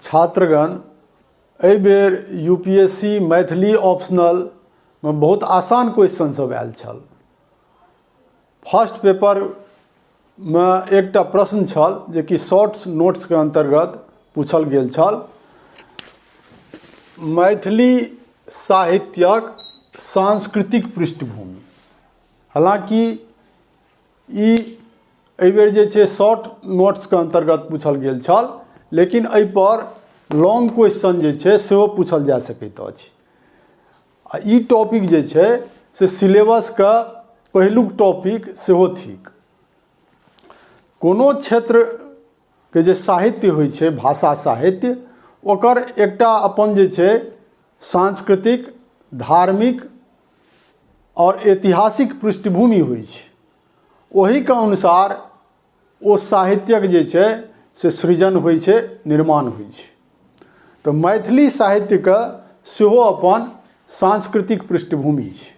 छात्रगण एहि बेर UPSC Maithili optional में बहुत आसान क्वेश्चन सब आयल छल। फर्स्ट पेपर में एकटा प्रश्न छल जे कि शॉर्ट नोट्स के अंतर्गत पूछल गेल छल। मैथिली साहित्यक सांस्कृतिक पृष्ठभूमि। हालांकि एहि बेर जे छै शॉर्ट नोट्स के अंतर्गत पूछल गेल छल, लेकिन एहि पर लॉन्ग क्वेश्चन जे छै सेहो पूछल जा सकैत अछि। आ ई टॉपिक जे छै से सिलेबस का पहिलुक टॉपिक सेहो थिक। कोनो क्षेत्र के जे साहित्य होइ छै, भाषा साहित्य, ओकर एकटा अपन जे छै सांस्कृतिक, धार्मिक और ऐतिहासिक पृष्ठभूमि होइ छै। ओही के अनुसार ओ साहित्यक जे छै से सृजन होइ छै, निर्माण होइ छै। तो मैथिली साहित्य के सेहो अपन सांस्कृतिक पृष्ठभूमि छै।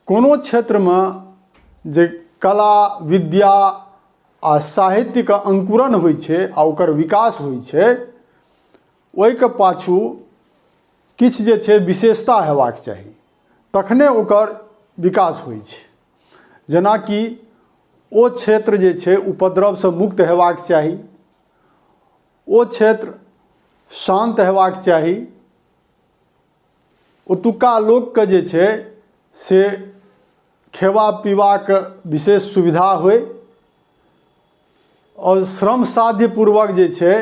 कोनो क्षेत्र में जे कला, विद्या आ साहित्य के अंकुरन होइ छै आ ओकर विकास होइ छै, ओहि के पाछू किछु जे छै विशेषता हेबाक चाही, तखने ओकर विकास होइ छै। जेना कि ओ क्षेत्र जे छै उपद्रव से मुक्त हेबाक चाही, ओ क्षेत्र शांत हेबाक चाही, ओतुका लोक के जे छै से खेबा पीबाक विशेष सुविधा होय और श्रम साध्य पूर्वक जे छै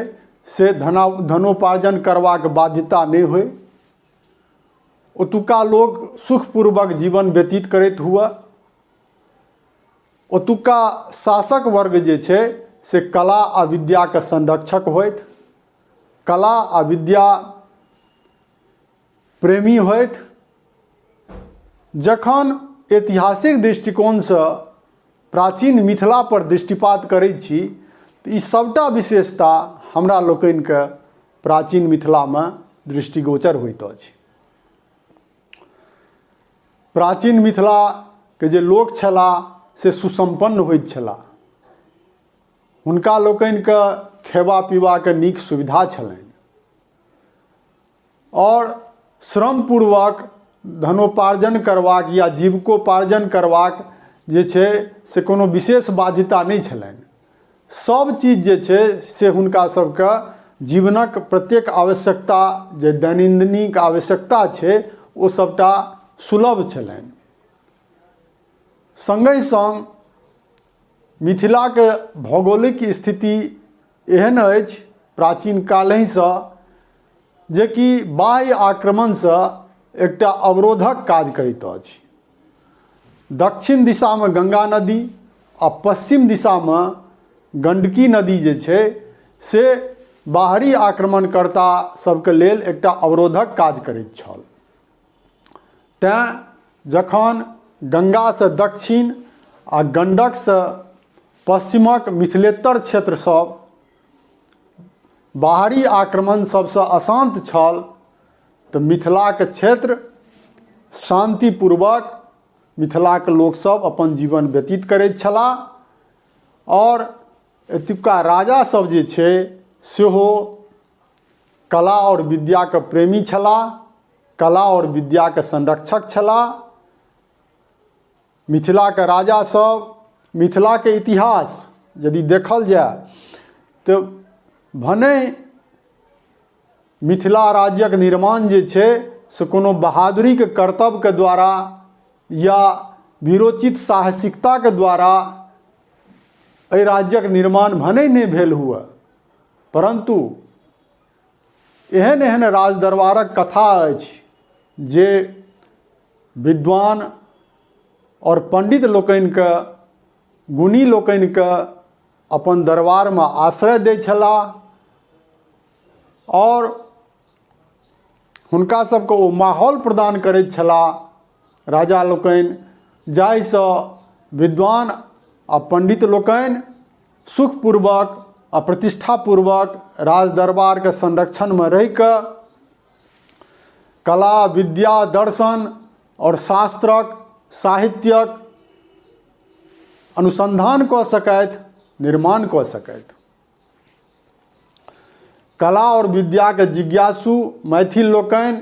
से धनोपार्जन करबाक बाध्यता नहीं होय। ओतुका लोक सुखपूर्वक जीवन व्यतीत करैत हुए। ओतुका शासक वर्ग जे छै से कला आ विद्या के संरक्षक होइत, कला आ विद्या प्रेमी होइत। जखन ऐतिहासिक दृष्टिकोण से प्राचीन मिथिला पर दृष्टिपात करै छी तऽ ई सबटा विशेषता हमरा लोकनि के प्राचीन मिथिला में दृष्टिगोचर होइत अछि। प्राचीन मिथिला के जे लोक छलाह से सुसंपन्न होइत छलाह। हुनका लोकनि के खेबा पीबा के नीक सुविधा छलनि और श्रमपूर्वक धनोपार्जन करबाक या जीविकोपार्जन करबाक जे छै से कोनो विशेष बाध्यता नहीं छलनि। सब चीज जे छै से हुनका सबके जीवनक प्रत्येक आवश्यकता जे दैनन्दिन आवश्यकता छै ओ सबटा सुलभ छलनि। संगहि संग मिथिला के भौगोलिक स्थिति एहन अछि प्राचीन कालहिसँ जे कि बाह्य आक्रमण से एकटा अवरोधक काज करैत अछि। दक्षिण दिशा में गंगा नदी आ पश्चिम दिशा में गंडकी नदी जे छै से बाहरी आक्रमणकर्ता सबके लेल एकटा अवरोधक काज करैत छल। तेँ जखन गंगा से दक्षिण आ गंडक से पश्चिमक मिथिलेतर क्षेत्र सब बाहरी आक्रमण सबसे अशांत छल तऽ मिथिला के क्षेत्र शांतिपूर्वक मिथिला के लोक सब अपन जीवन व्यतीत करैत छलाह और एतुका राजा सब जे छै सेहो कला और विद्या के प्रेमी छलाह, कला और विद्या के संरक्षक छलाह। मिथिला के राजा सब मिथिला के इतिहास यदि देखल जाय तो भने मिथिला राज्यक निर्माण जे छै से कोनो बहादुरी के कर्तव्य के द्वारा या वीरोचित साहसिकता के द्वारा एहि राज्यक निर्माण भने नहीं भेल हुए, परंतु एहन एहन राजदरबारक कथा अछि जे विद्वान और पंडित लोकनि के, गुणी लोकनि के अपन दरबार में आश्रय दै छलाह और हुनका सबके ओ माहौल प्रदान करैत छलाह राजा लोकनि, जाहिसँ विद्वान आ पंडित लोकनि सुखपूर्वक आ प्रतिष्ठापूर्वक राज दरबार के संरक्षण में रहि कऽ कला, विद्या, दर्शन और शास्त्रक, साहित्यक अनुसंधान कऽ सकथि, निर्माण कऽ सकथि। कला और विद्या के जिज्ञासु मैथिल लोकनि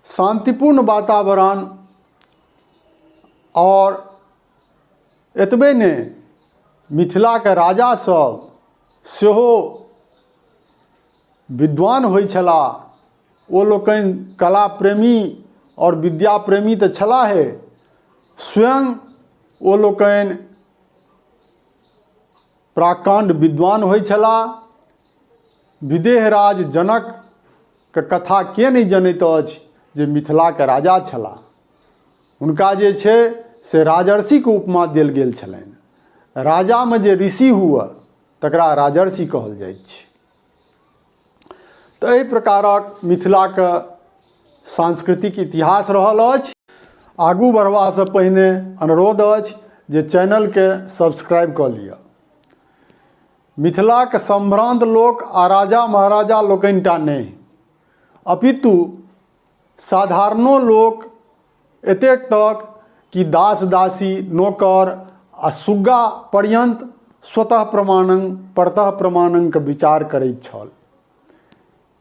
शांतिपूर्ण वातावरण और एतबे ने मिथिला के राजा सब सेहो विद्वान होइ छलाह। ओ लोकनि कला प्रेमी और विद्या प्रेमी तऽ छलाहे, स्वयं ओ लोकनि प्राकांड विद्वान होइ छलाह। विदेहराज जनक के कथा के नहीं जनैत अछि जे मिथिला के राजा छलाह। हुनका जे छै से राजर्षि के उपमा देल गेल छलनि। राजा में जे ऋषि हुए तकरा राजर्षि कहल जाइत छै। तऽ एहि प्रकारक मिथिला के सांस्कृतिक इतिहास रहल अछि। आगू बढ़बा से पहिने अनुरोध अछि जे चैनल के सब्सक्राइब कऽ लिअ। मिथिला के सम्भ्रांत लोक आ राजा महाराजा लोकनिटा नहीं, अपितु साधारणो लोक एतेक तक कि दास दासी नौकर आ सुग्गा पर्यंत स्वतः प्रमाणं परतः प्रमाणं के विचार करैत छल।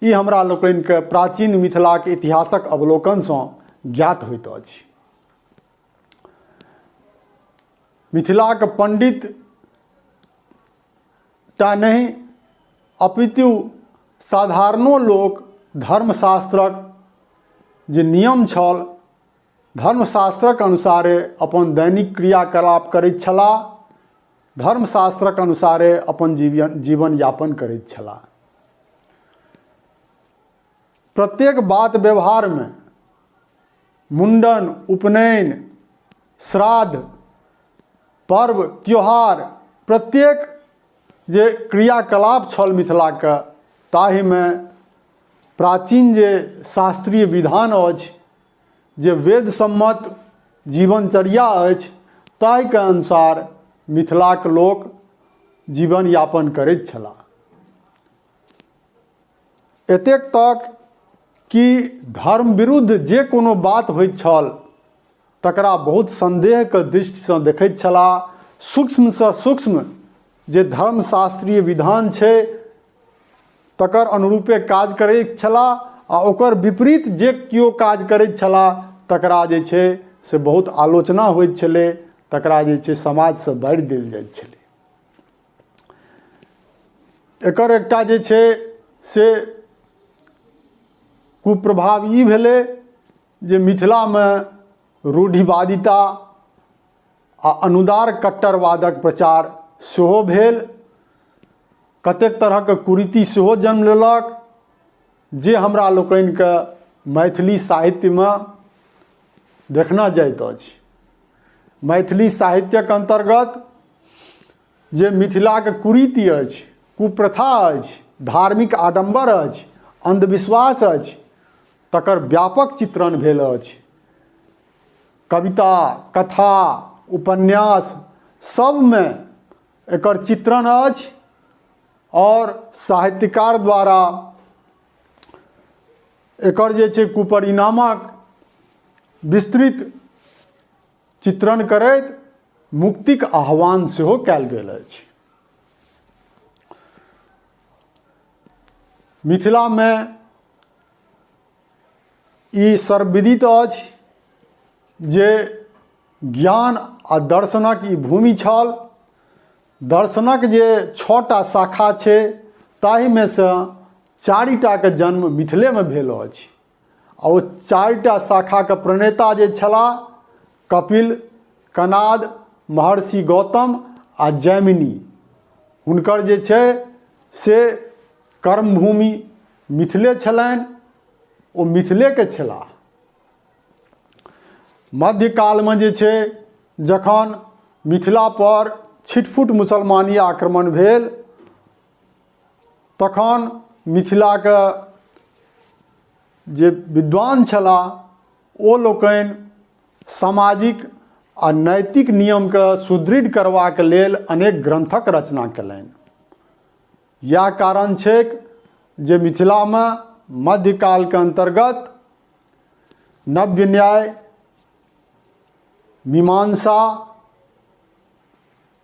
ई हमरा लोकनि के प्राचीन मिथिला के इतिहासक अवलोकन सँ ज्ञात होइत अछि। मिथिला के पंडित टा नहीं, अपितु साधारणो लोक धर्मशास्त्रक जे नियम छल, धर्मशास्त्रक अनुसारे अपन दैनिक क्रियाकलाप करैत छलाह, धर्मशास्त्रक अनुसारे अपन जीवन यापन करैत छलाह। प्रत्येक बात व्यवहार में मुंडन, उपनयन, श्राद्ध, पर्व, त्योहार, प्रत्येक जे क्रियाकलाप छल मिथिला के, ताहि में प्राचीन जे शास्त्रीय विधान अछि, जे वेद सम्मत जीवनचर्या अछि, ताहि के अनुसार मिथिला के लोक जीवन यापन करैत छलाह। एतेक तक कि धर्म विरुद्ध जे कोनो बात होइत छल तकरा बहुत संदेह के दृष्टि सँ देखैत छलाह। सूक्ष्म सँ सूक्ष्म जे धर्मशास्त्रीय विधान छै तकर अनुरूपे काज करैत छलाह आ ओकर विपरीत जे कियो काज करैत छलाह तकरा जे छै से बहुत आलोचना होइत छलै, तकरा जे छै समाज से बाहर देल जाइत छलै। एकर एकटा जे छै से कुप्रभाव ई भेलै जे मिथिला में रूढ़िवादिता आ अनुदार कट्टरवादक प्रचार सेहो भेल। कतेक तरह के कुरीति सेहो जन्म लेलक, जे हमरा लोकनि के मैथिली साहित्य में देखना जाइत अछि। मैथिली साहित्यक अंतर्गत जे मिथिला के कुरीति अछि, कुप्रथा अछि, धार्मिक आडंबर अछि, अंधविश्वास अछि, तकर व्यापक चित्रण भेल अछि। कविता, कथा, उपन्यास सब में एकर चित्रण अछि और साहित्यकार द्वारा एकर जे छै कुपरिणामक विस्तृत चित्रण करैत मुक्तिक आह्वान सेहो कयल गेल अछि। मिथिला में ई सर्वविदित अछि जे ज्ञान आ दर्शनक ई भूमि छल। दर्शनक जे 6टा शाखा छै ताहि में से 4टा के जन्म मिथिले में भेल अछि। आ ओ 4टा शाखा के प्रणेता जे छलाह कपिल, कनाद, महर्षि गौतम आ जैमिनी, हुनकर जे छै से कर्मभूमि मिथिले छलनि, ओ मिथिले के छलाह। मध्यकाल में जे छै जखन मिथिला पर छिटफुट मुसलमानी आक्रमण भेल तखन मिथिला के जे विद्वान छलाह ओ लोकनि सामाजिक आ नैतिक नियम के सुदृढ़ करबाक लेल अनेक ग्रंथक रचना कयलनि। यह कारण छैक जे मिथिला में मध्यकाल के अंतर्गत नव्य न्याय, मीमांसा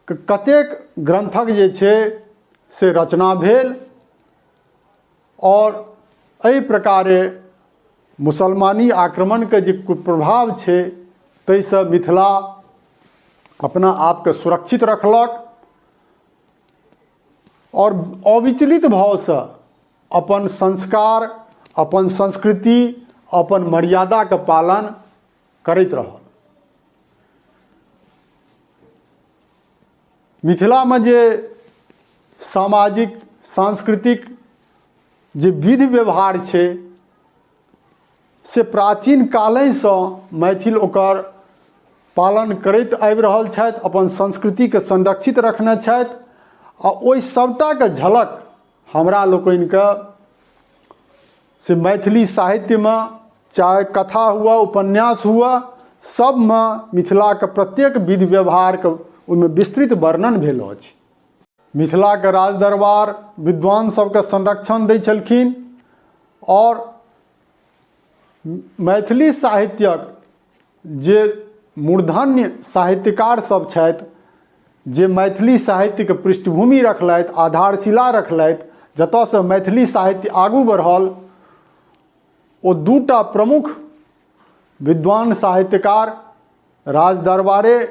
के कतेक ग्रंथक जे छै से रचना भेल और एहि प्रकारे मुसलमानी आक्रमण के जे कुप्रभाव छै ताहिसँ मिथिला अपना आपके सुरक्षित रखलक और अविचलित भावसँ अपन संस्कार, अपन संस्कृति, अपन मर्यादा के पालन करैत रहल। मिथिला में जे सामाजिक सांस्कृतिक जे विधि व्यवहार छै से प्राचीन कालेसँ मैथिल ओकर पालन करैत आबि रहल छथि, अपन संस्कृतिके संरक्षित रखने छथि आ ओहि सबटाके झलक हमरा लोकनिके से मैथिली साहित्यमे चाहे कथा हुआ, उपन्यास हुआ, सबमे मिथिलाके प्रत्येक विधि व्यवहारके ओहिमे विस्तृत वर्णन भेल अछि। मिथिलाके राजदरबार विद्वान सबके संरक्षण दै छलखिन और मैथिली साहित्यक जे मूर्धन्य साहित्यकार सब छथि, जे मैथिली साहित्यके पृष्ठभूमि रखलथि, आधारशिला रखलथि, जतऽसँ मैथिली साहित्य आगू बढ़ल, ओ दूटा प्रमुख विद्वान साहित्यकार राजदरबारेमे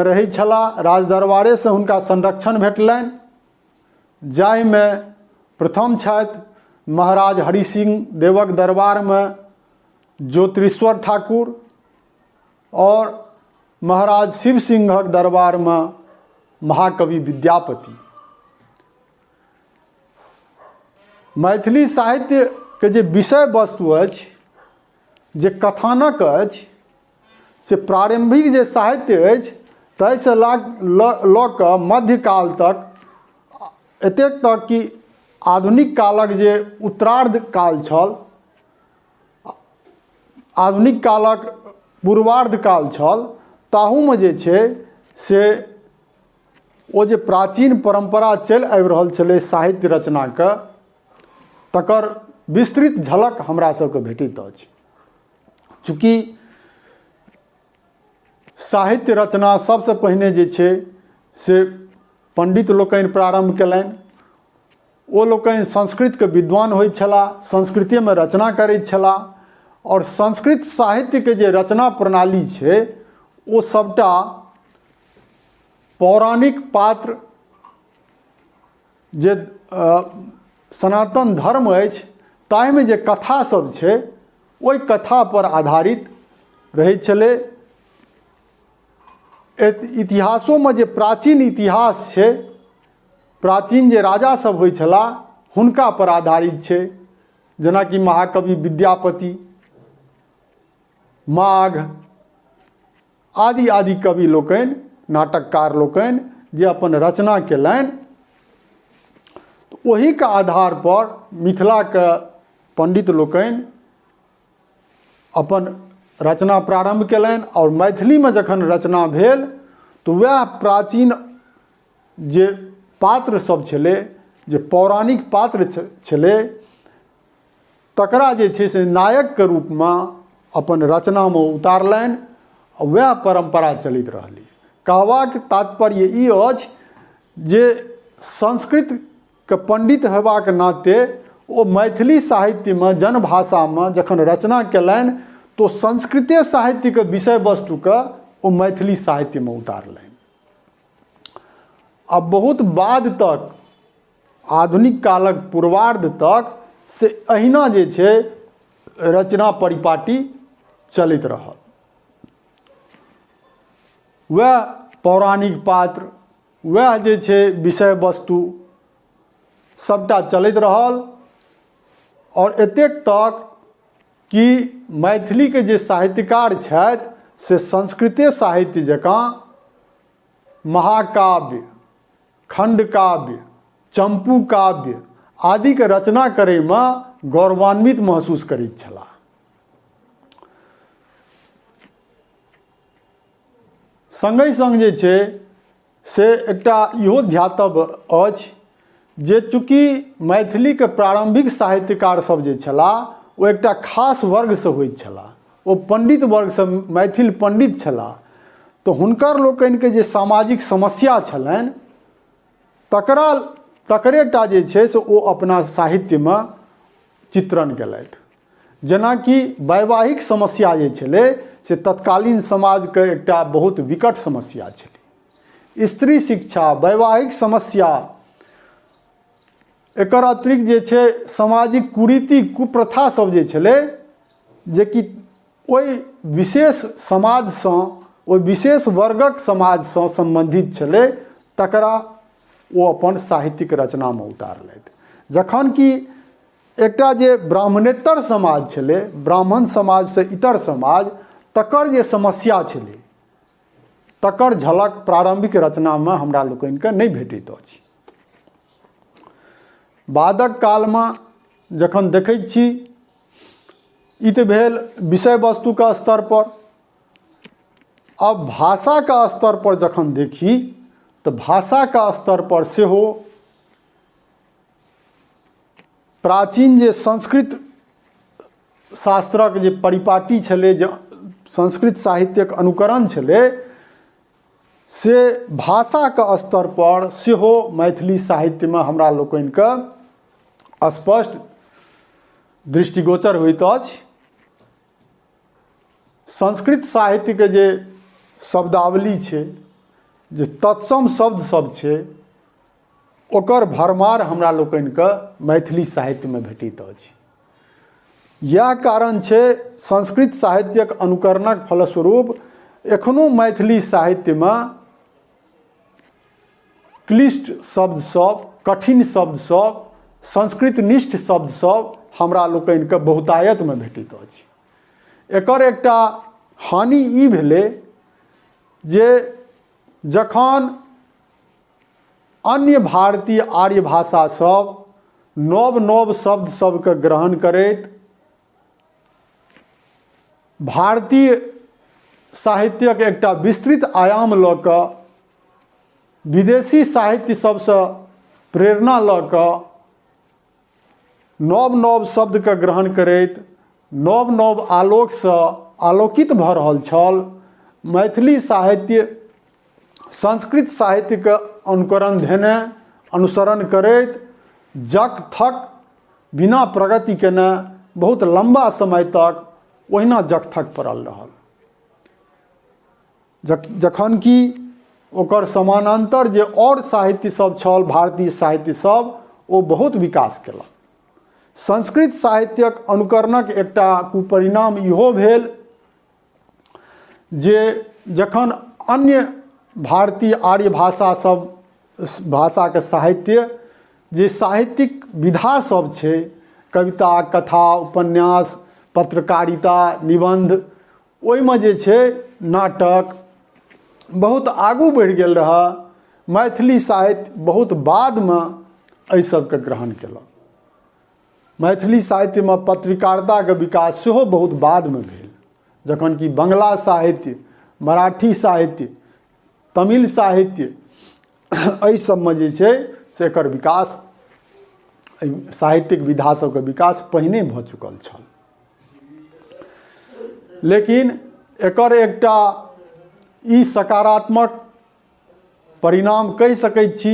रहै छलाह। राजदरबारेसँ हुनका संरक्षण भेटलनि, जाहिमे प्रथम छथि महाराज हरि सिंह देवक दरबारमे ज्योतिश्वर ठाकुर और महाराज शिव सिंहक दरबार में महाकवि विद्यापति। मैथिली साहित्य के जे विषय वस्तु अछि, जे कथानक अछि, से प्रारंभिक जे साहित्य अछि ताहिसँ लऽ कऽ मध्यकाल तक, एतेक तक कि आधुनिक कालक जे उत्तरार्ध काल छल, आधुनिक कालक पूर्वार्ध काल छल, ताहूमे जे छै से ओ जे प्राचीन परंपरा चलि आबि रहल छलै साहित्य रचनाके, तकर विस्तृत झलक हमरा सबके भेटैत अछि। चूँकि साहित्य रचना सबसँ पहिने जे छै से पंडित लोकनि प्रारंभ कयलनि। ओ लोकनि संस्कृतके विद्वान होइत छलाह, संस्कृतेमे रचना करैत छलाह और संस्कृत साहित्यके जे रचना प्रणाली छै ओ सबटा पौराणिक पात्र, जे सनातन धर्म अछि ताहिमे जे कथा सब छै ओहि कथा पर आधारित रहै छलै। इतिहासोमे जे प्राचीन इतिहास छै, प्राचीन जे राजा सब होइ छलाह हुनका पर आधारित छै, जेनाकि महाकवि विद्यापति, माघ आदि आदि कवि लोकनि, नाटककार लोकनि जे अपन रचना केलनि, ओहीके आधार पर मिथिलाके पंडित लोकनि अपन रचना प्रारंभ केलनि और मैथिलीमे जखन रचना भेल तऽ वएह प्राचीन जे पात्र सब छलै, जे पौराणिक पात्र छलै, तकरा जे छै से नायकके रूपमे अपन रचनामे उतारलनि। वएह परंपरा चलैत रहलै। कहबाक तात्पर्य ई अछि जे संस्कृतके पंडित हेबाक नाते ओ मैथिली साहित्यमे, जनभाषामे जखन रचना केलनि तो संस्कृते साहित्यके विषय वस्तुके ओ मैथिली साहित्यमे उतारलनि। अब बहुत बाद तक, आधुनिक कालक पूर्वार्ध तक से अहिना जे छै रचना परिपाटी चलैत रहल। वह पौराणिक पात्र, वह जे छै विषय वस्तु सबटा चलैत रहल और एतेक तक कि मैथिलीके जे साहित्यकार छथि से संस्कृते साहित्य जकाँ महाकाव्य, खंडकाव्य, चंपू काव्य आदिके रचना करैमे गौरवान्वित महसूस करैत छलाह। संगहि संग जे छै से एकटा इहो ध्यातव्य अछि जे चूँकि मैथिलीके प्रारंभिक साहित्यकार सब जे छलाह ओ एकटा खास वर्गसँ होइत छलाह, ओ पंडित वर्गसँ मैथिल पंडित छलाह, तऽ हुनकर लोकनिके जे सामाजिक समस्या छलनि तकरेटा जे छै से ओ अपना साहित्यमे चित्रण केलथि। जेनाकि वैवाहिक समस्या जे छलै से तत्कालीन समाजके एकटा बहुत विकट समस्या छलै। स्त्री शिक्षा, वैवाहिक समस्या, एकर अतिरिक्त जे छै सामाजिक कुरीति कुप्रथा सब जे छलै, जे कि ओहि विशेष समाजसँ, ओहि विशेष वर्गक समाजसँ सम्बन्धित छलै, तकरा ओ अपन साहित्यिक रचनामे उतारलथि। जखन कि एकटा जे ब्राह्मणेतर समाज छलै, ब्राह्मण समाजसँ इतर समाज, तकर जे समस्या छलै तकर झलक प्रारंभिक रचनामे हमरा लोकनिके नहि भेटैत अछि। बादक कालमे जखन देखैत छी, ई तऽ भेल विषय वस्तुके स्तर पर। अब भाषाके स्तर पर जखन देखी तऽ भाषाके स्तर पर सेहो प्राचीन जे संस्कृत शास्त्रक जे परिपाटी छलै, जे संस्कृत साहित्यक अनुकरण छलै, से भाषाके स्तर पर सेहो मैथिली साहित्यमे हमरा लोकनिके स्पष्ट दृष्टिगोचर होइत अछि। संस्कृत साहित्यके जे शब्दावली छै, जे तत्सम शब्द सब छै, ओकर भरमार हमरा लोकनिके मैथिली साहित्यमे भेटैत अछि। इएह कारण छै संस्कृत साहित्यक अनुकरणक फलस्वरूप एखनो मैथिली साहित्यमे क्लिष्ट शब्द सब, कठिन शब्द सब, संस्कृतनिष्ठ शब्द सब हमरा लोकनिके बहुतायतमे भेटैत अछि। एकर एकटा हानि ई भेलै जे जखन अन्य भारतीय आर्य भाषा सब नव नव शब्द सबके ग्रहण करैत भारतीय साहित्यक एकटा विस्तृत आयाम लऽ कऽ विदेशी साहित्य सबसँ प्रेरणा लऽ कऽ नव नव शब्दके ग्रहण करैत नव नव आलोकसँ आलोकित भऽ रहल छल, मैथिली साहित्य संस्कृत साहित्यके अनुकरण धेने, अनुसरण करैत जक थक बिना प्रगति केने बहुत लंबा समय तक ओहिना जक थक पड़ल रहल। जखन कि ओकर समानांतर जे और साहित्य सब छल, भारतीय साहित्य सब, ओ बहुत विकास केलक। संस्कृत साहित्यक अनुकरणक एकटा कुपरिणाम इहो भेल जे जखन अन्य भारतीय आर्य भाषा सब भाषाके साहित्य जे साहित्यिक विधा सब छै, कविता, कथा, उपन्यास, पत्रकारिता, निबंध, ओहिमे जे छै नाटक बहुत आगू बढ़ि गेल रहै। मैथिली साहित्य बहुत बादमे एहि सबके ग्रहण केलक। मैथिली साहित्यमे पत्रकारिताके विकास सेहो बहुत बादमे भेल, जखन कि बंगला साहित्य, मराठी साहित्य, तमिल साहित्य, एहि सबमे जे छै से एकर विकास, साहित्यिक विधा सबके विकास पहिने भऽ चुकल छल। लेकिन एकर एकटा ई सकारात्मक परिणाम कहि सकैत छी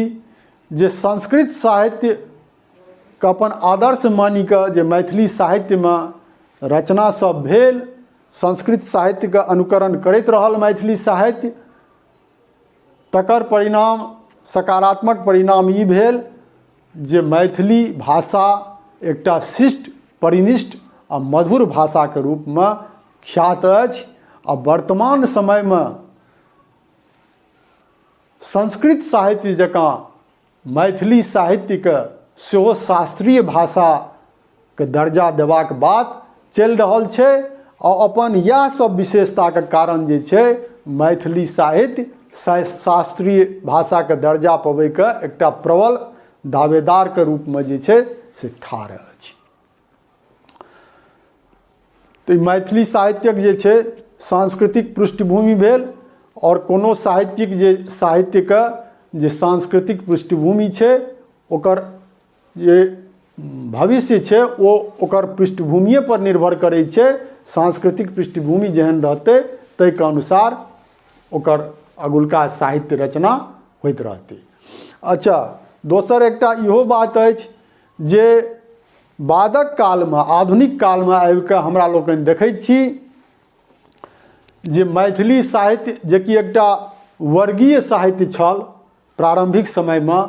जे संस्कृत साहित्यके अपन आदर्श मानि कऽ जे मैथिली साहित्यमे रचना सब भेल, संस्कृत साहित्यके अनुकरण करैत रहल मैथिली साहित्य, तकर परिणाम, सकारात्मक परिणाम ई भेल जे मैथिली भाषा एकटा शिष्ट, परिनिष्ठ आ मधुर भाषाके रूपमे ख्यात अछि। आ वर्तमान समयमे संस्कृत साहित्य जकाँ मैथिली साहित्यके सेहो शास्त्रीय भाषाके दर्जा देबाक बात चलि रहल छै। और अपन इएह सब विशेषताके कारण जे छै मैथिली साहित्य शास्त्रीय भाषाके दर्जा पबैके एकटा प्रबल दावेदारके रूपमे जे छै से ठाढ़ अछि। तऽ मैथिली साहित्यक जे छै सांस्कृतिक पृष्ठभूमि भेल, और कोनो साहित्यिक जे साहित्यके जे सांस्कृतिक पृष्ठभूमि छै ओकर जे भविष्य छै ओ ओकर पृष्ठभूमिए पर निर्भर करै छै। सांस्कृतिक पृष्ठभूमि जेहन रहतै ताहिके अनुसार ओकर अगुलका साहित्य रचना होइत रहतै। अच्छा, दोसर एकटा इहो बात अछि जे बादक कालमे, आधुनिक कालमे आबि कऽ हमरा लोकनि देखैत छी जे मैथिली साहित्य, जेकि एकटा वर्गीय साहित्य छल प्रारंभिक समयमे,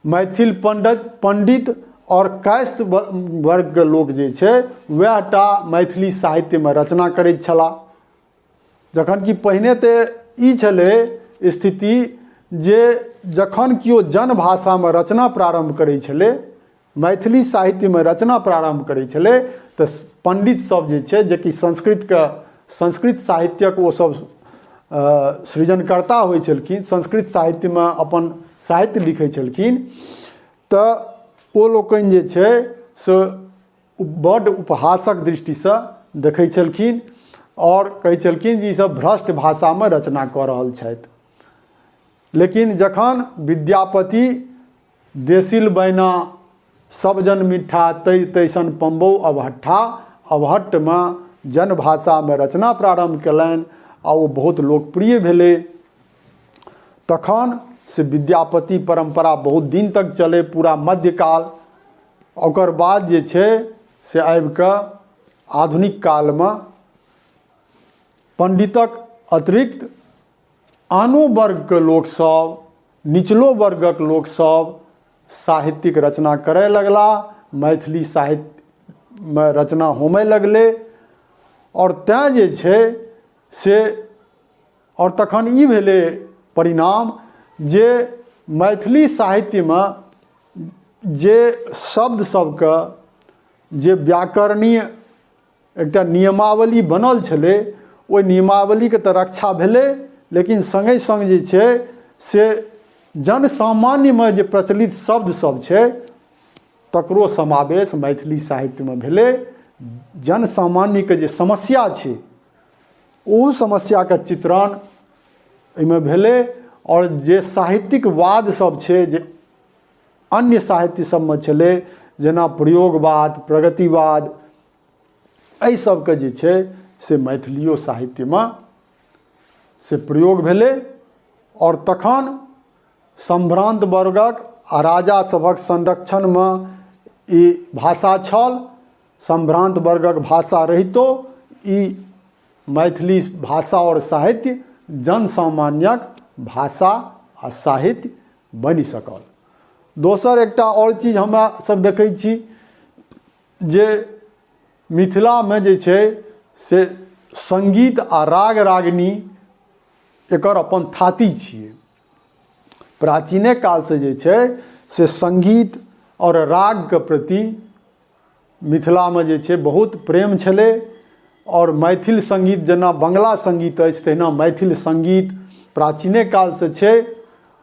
मैथिल पंडित और कायस्थ वर्गके लोक जे छै वएह टा मैथिली साहित्यमे रचना करैत छलाह। जखन कि पहिने तऽ ई छलै स्थिति जे जखन केओ जनभाषामे रचना प्रारंभ करै छलै, मैथिली साहित्यमे रचना प्रारंभ करै छलै, तऽ पंडित सब जे छै, जेकि संस्कृत साहित्यक ओ सब सृजनकर्ता होइ छलखिन, संस्कृत साहित्यमे अपन साहित्य लिखै छलखिन, तऽ ओ लोकनि जे छै से बड्ड उपहासक दृष्टिसँ देखै छलखिन और कहै छलखिन जे ई सब भ्रष्ट भाषामे रचना कऽ रहल छथि। लेकिन जखन विद्यापति देसिल बैना सब जन मिठा तैसन पंबौ अवहट्ठा अवहट्ठमे जनभाषामे रचना प्रारंभ कयलनि आ ओ बहुत लोकप्रिय भेलै। तखन से विद्यापति परंपरा बहुत दिन तक चले, पूरा मध्यकाल। ओकर बाद जे छै से आबि कऽ आधुनिक कालमे पंडितक अतिरिक्त आनो वर्गके लोकसभ, निचलो वर्गक लोकसभ साहित्यिक रचना करय लगला, मैथिली साहित्यमे रचना होमय लगलै। और तेँ जे छै से और तखन ई भेलै परिणाम जे मैथिली साहित्यमे जे शब्द सबके जे व्याकरणीय एकटा नियमावली बनल छलै, ओहि नियमावलीके तऽ रक्षा भेलै, लेकिन सङ्गे सङ्ग जे छै से जनसामान्यमे जे प्रचलित शब्द सब छै तकरो समावेश मैथिली साहित्यमे भेलै। जनसामान्यके जे समस्या छै ओ समस्याके चित्रण एहिमे भेलै। और जे साहित्यिक वाद सब छै जे अन्य साहित्य सबमे छलै, जेना प्रयोगवाद, प्रगतिवाद, एहि सबके जे छै से मैथिलियो साहित्यमे से प्रयोग भेलै। और तखन सम्भ्रान्त वर्गक आ राजा सभक संरक्षणमे ई भाषा छल। सम्भ्रान्त वर्गक भाषा रहितो ई मैथिली भाषा और साहित्य जनसामान्यक भाषा आ साहित्य बनि सकल। दोसर एकटा और चीज हमरा सब देखै छी जे मिथिलामे जे छै से संगीत आ राग रागिनी एकर अपन थाती छियै। प्राचीने कालसँ जे छै से संगीत और रागके प्रति मिथिलामे जे छै बहुत प्रेम छलै। और मैथिल संगीत जेना बंगला संगीत अछि तहिना मैथिल संगीत प्राचीने कालसँ छै।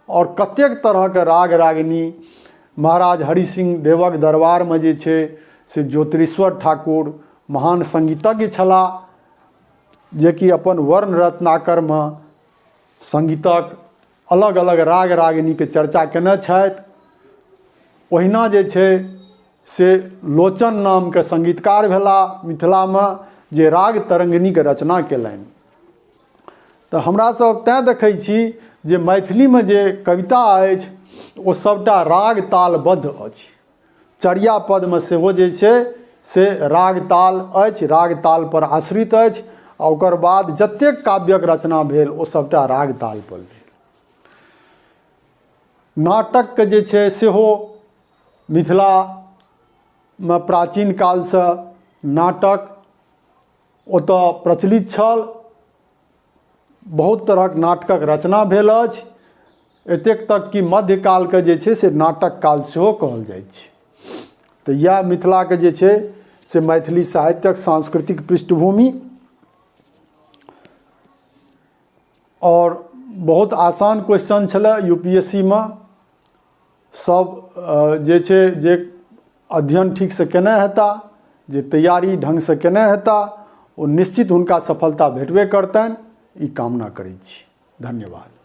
और कतेक तरहके राग रागिनी महाराज हरि सिंह देवक दरबारमे जे छै से ज्योतिरीश्वर ठाकुर महान संगीतज्ञ छलाह, जेकि अपन वर्ण रत्नाकरमे संगीतक अलग अलग राग रागिनीके चर्चा केने छथि। ओहिना जे छै से लोचन नामके संगीतकार भेलाह मिथिलामे, जे राग तरंगिणीके रचना केलनि। तऽ हमरासभ तेँ देखै छी जे मैथिलीमे जे कविता अछि ओ सभटा राग तालबद्ध अछि। चर्या पदमे सेहो जे छै से राग ताल अछि, राग ताल पर आश्रित अछि। आ ओकर बाद जतेक काव्यक रचना भेल ओ सभटा राग ताल पर भेल। नाटकके जे छै सेहो मिथिलामे प्राचीन कालसँ नाटक ओतऽ प्रचलित छल। बहुत तरहक नाटकक रचना भेल अछि, एतेक तक कि मध्यकालके जे छै से नाटक काल सेहो कहल जाइत छै। तऽ इएह मिथिलाके जे छै से मैथिली साहित्यक सांस्कृतिक पृष्ठभूमि। और बहुत आसान क्वेश्चन छलै यूपीएससीमे। सब जे छै जे अध्ययन ठीकसँ केने हेता, जे तैयारी ढङ्गसँ केने हेता, ओ निश्चित हुनका सफलता भेटबे करतनि, ई कामना करै छी। धन्यवाद।